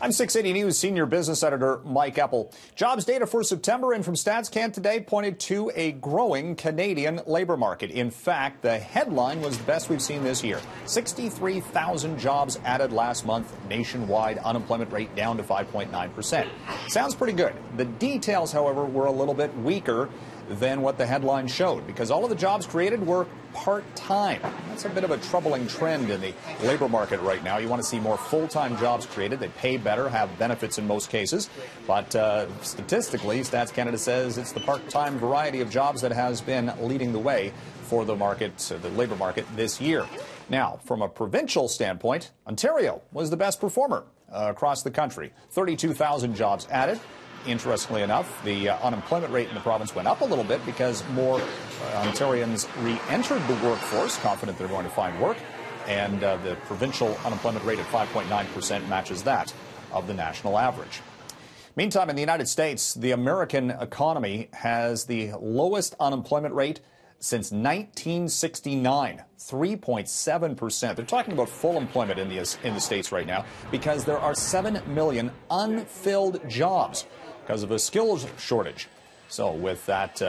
I'm 680 News senior business editor Mike Eppel. Jobs data for September and from StatsCan today pointed to a growing Canadian labor market. In fact, the headline was the best we've seen this year. 63,000 jobs added last month. Nationwide unemployment rate down to 5.9%. Sounds pretty good. The details, however, were a little bit weaker than what the headline showed, because all of the jobs created were part-time. That's a bit of a troubling trend in the labor market right now. You want to see more full-time jobs created. They pay better, have benefits in most cases. But statistically, Stats Canada says it's the part-time variety of jobs that has been leading the way for the market, the labor market this year. Now, from a provincial standpoint, Ontario was the best performer across the country. 32,000 jobs added. Interestingly enough, the unemployment rate in the province went up a little bit because more Ontarians re-entered the workforce, confident they're going to find work, and the provincial unemployment rate at 5.9% matches that of the national average. Meantime, in the United States, the American economy has the lowest unemployment rate since 1969, 3.7%. They're talking about full employment in the States right now because there are 7 million unfilled jobs because of a skills shortage. So with that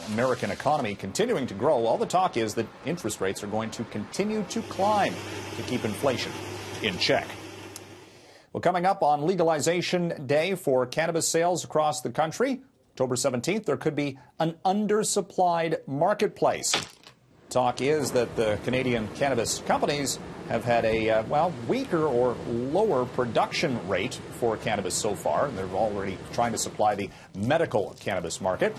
American economy continuing to grow, all the talk is that interest rates are going to continue to climb to keep inflation in check. Well, coming up on legalization day for cannabis sales across the country, October 17th, there could be an undersupplied marketplace. Talk is that the Canadian cannabis companies have had a, weaker or lower production rate for cannabis so far. They're already trying to supply the medical cannabis market.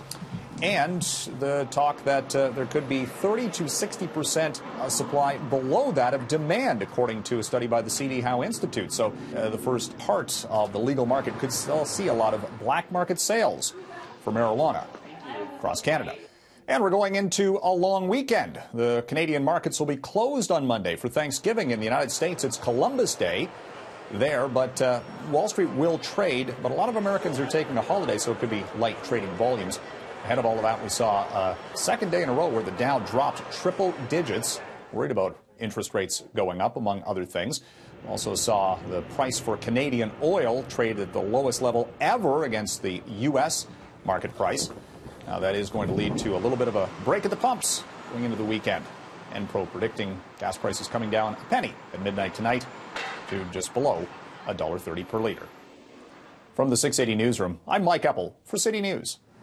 And the talk that there could be 30 to 60% supply below that of demand, according to a study by the C.D. Howe Institute. So the first part of the legal market could still see a lot of black market sales for marijuana across Canada. And we're going into a long weekend. The Canadian markets will be closed on Monday for Thanksgiving. In the United States, it's Columbus Day there, but Wall Street will trade. But a lot of Americans are taking a holiday, so it could be light trading volumes. Ahead of all of that, we saw a second day in a row where the Dow dropped triple digits, worried about interest rates going up, among other things. Also saw the price for Canadian oil trade at the lowest level ever against the U.S. market price. Now, that is going to lead to a little bit of a break at the pumps going into the weekend. Enpro predicting gas prices coming down a penny at midnight tonight to just below $1.30 per liter. From the 680 newsroom, I'm Mike Eppel for City News.